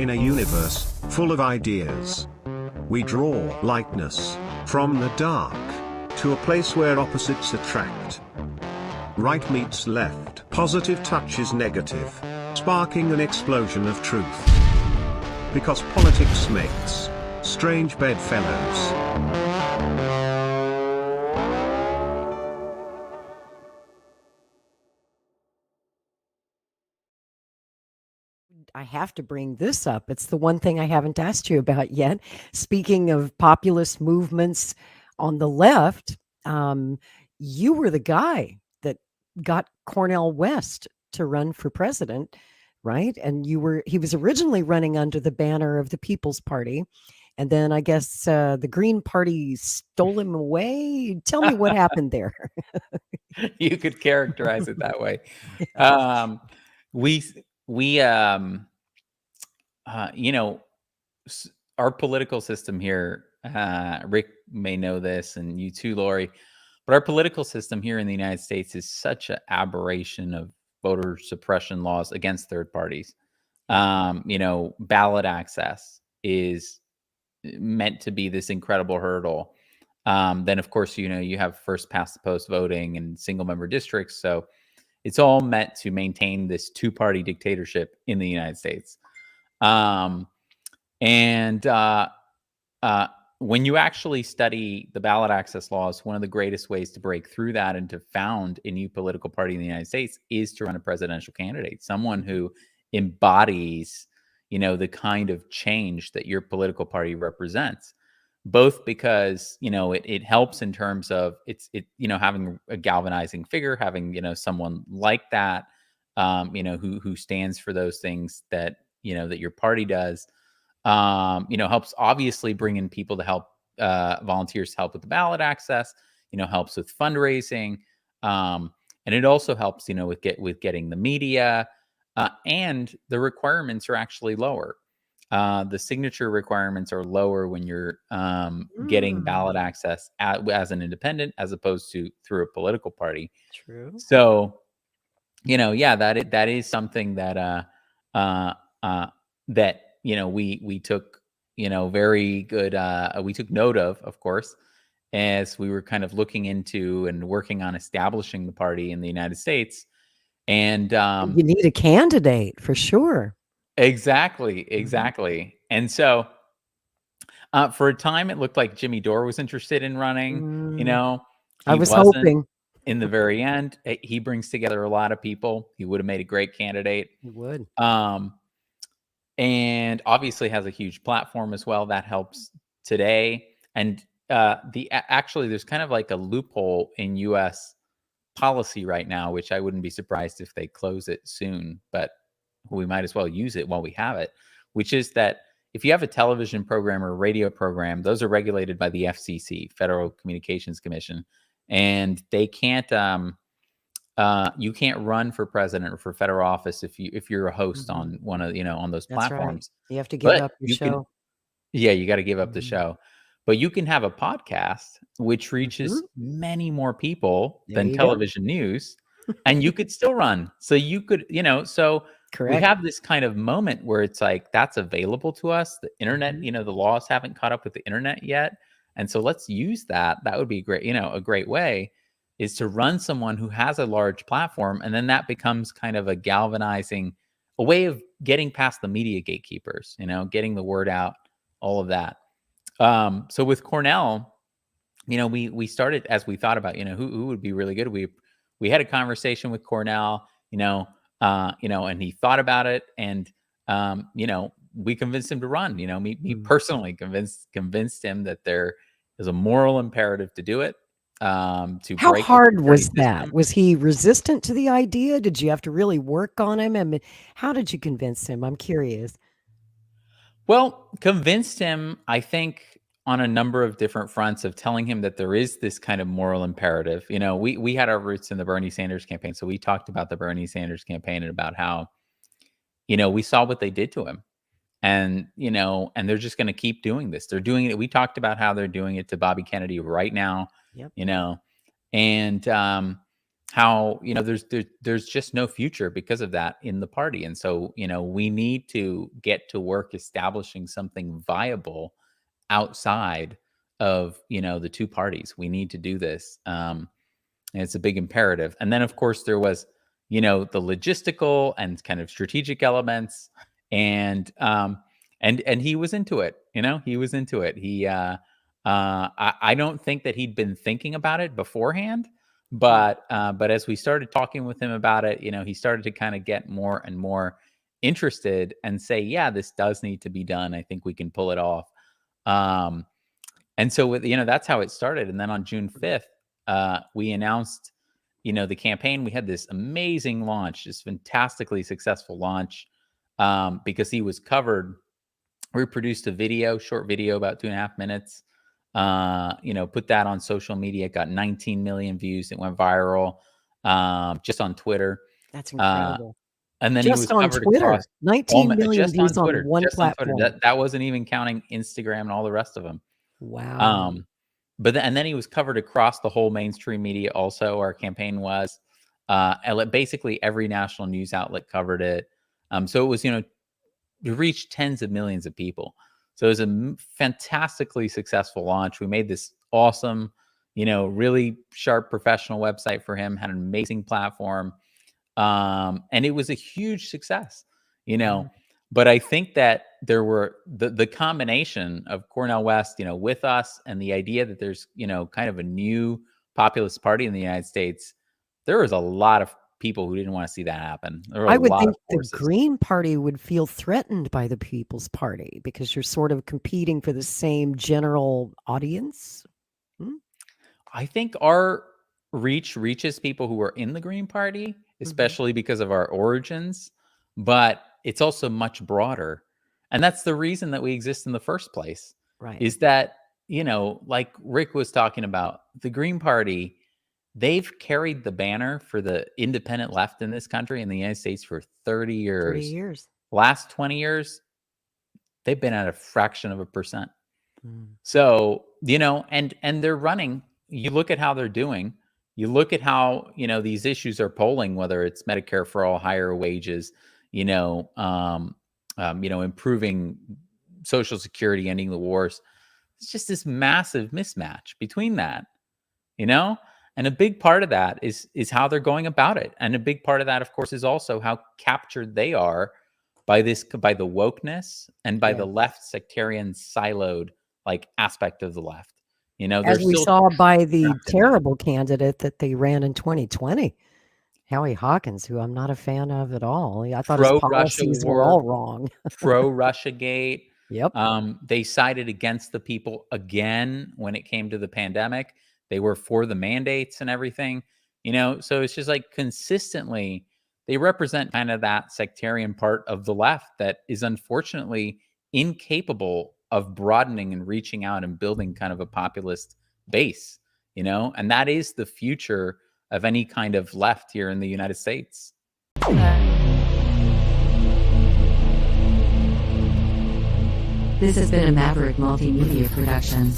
In a universe full of ideas, we draw lightness from the dark to a place where opposites attract. Right meets left, positive touches negative, sparking an explosion of truth. Because politics makes strange bedfellows. I have to bring this up. It's the one thing I haven't asked you about yet. Speaking of populist movements on the left, you were the guy that got Cornel West to run for president, right? And he was originally running under the banner of the People's Party. And then I guess the Green Party stole him away. Tell me what happened there. You could characterize it that way. Our political system here, Rick may know this, and you too, Lori, but our political system here in the United States is such an aberration of voter suppression laws against third parties. Ballot access is meant to be this incredible hurdle. Then, of course, you have first past the post voting and single member districts. So it's all meant to maintain this two-party dictatorship in the United States. When you actually study the ballot access laws, one of the greatest ways to break through that and to found a new political party in the United States is to run a presidential candidate, someone who embodies, the kind of change that your political party represents. Both because, it helps in terms of having a galvanizing figure, having, someone like that, who stands for those things that, that your party does, helps obviously bring in people to help, volunteers to help with the ballot access, helps with fundraising. And it also helps, with getting the media, and the requirements are actually lower. The signature requirements are lower when you're getting ballot access as an independent, as opposed to through a political party. True. So, that is something that we took, very good. We took note of course, as we were kind of looking into and working on establishing the party in the United States. And you need a candidate for sure. Exactly. And so for a time, it looked like Jimmy Dore was interested in running. I was hoping. In the very end, he brings together a lot of people. He would have made a great candidate. He would. And obviously has a huge platform as well. That helps today. And actually, there's kind of like a loophole in U.S. policy right now, which I wouldn't be surprised if they close it soon. But we might as well use it while we have it, which is that if you have a television program or a radio program, those are regulated by the FCC, Federal Communications Commission, and they can't, you can't run for president or for federal office if you're a host on one of, on those platforms. Right. You have to give up your show. You got to give up the show. But you can have a podcast which reaches many more people than television news, and you could still run. So you could, so correct. We have this kind of moment where it's like, that's available to us. The internet, the laws haven't caught up with the internet yet. And so let's use that. That would be great. A great way is to run someone who has a large platform. And then that becomes kind of a galvanizing, a way of getting past the media gatekeepers, getting the word out, all of that. So with Cornel, we started, as we thought about, who would be really good. We had a conversation with Cornel, and he thought about it, and we convinced him to run. Me personally convinced him that there is a moral imperative to do it. How hard was that? Was he resistant to the idea? Did you have to really work on him? I mean, how did you convince him? I'm curious. Well, convinced him, I think, on a number of different fronts of telling him that there is this kind of moral imperative. We had our roots in the Bernie Sanders campaign. So we talked about the Bernie Sanders campaign and about how, we saw what they did to him. And, and they're just going to keep doing this. They're doing it. We talked about how they're doing it to Bobby Kennedy right now, yep. And how, there's just no future because of that in the party. And so, we need to get to work establishing something viable outside of, the two parties. We need to do this. And it's a big imperative. And then, of course, there was, the logistical and kind of strategic elements, and he was into it. He was into it. I don't think that he'd been thinking about it beforehand, but as we started talking with him about it, he started to kind of get more and more interested and say, yeah, this does need to be done. I think we can pull it off. And so that's how it started. And then on June 5th, we announced, the campaign. We had this amazing launch, this fantastically successful launch, because he was covered. We produced a short video, about 2.5 minutes, put that on social media. It got 19 million views. It went viral, just on Twitter. That's incredible. And then just he was covered Twitter, across 19 million just views on Twitter, on one platform. That wasn't even counting Instagram and all the rest of them. Wow. And then he was covered across the whole mainstream media. Also, our campaign was, basically every national news outlet covered it. So it was, we reached tens of millions of people. So it was a fantastically successful launch. We made this awesome, really sharp professional website for him, had an amazing platform. And it was a huge success, but I think that there were the combination of Cornel West, with us, and the idea that there's, kind of a new populist party in the United States. There was a lot of people who didn't want to see that happen. I would think the Green Party would feel threatened by the People's Party because you're sort of competing for the same general audience. I think our reach reaches people who are in the Green Party, especially because of our origins, but it's also much broader. And that's the reason that we exist in the first place. Right. Is that, like Rick was talking about, the Green Party, they've carried the banner for the independent left in this country, in the United States, for 30 years. 30 years. Last 20 years, they've been at a fraction of a percent. So, and they're running. You look at how they're doing. You look at how, these issues are polling, whether it's Medicare for all, higher wages, improving Social Security, ending the wars. It's just this massive mismatch between that, and a big part of that is how they're going about it. And a big part of that, of course, is also how captured they are by the wokeness and by the left sectarian siloed aspect of the left. As we saw by the terrible candidate that they ran in 2020, Howie Hawkins, who I'm not a fan of at all. I thought his policies were all wrong. Pro-Russiagate. Yep. They sided against the people again when it came to the pandemic. They were for the mandates and everything, so it's just consistently they represent kind of that sectarian part of the left that is unfortunately incapable of broadening and reaching out and building kind of a populist base, and that is the future of any kind of left here in the United States. This has been a Maverick Multimedia production.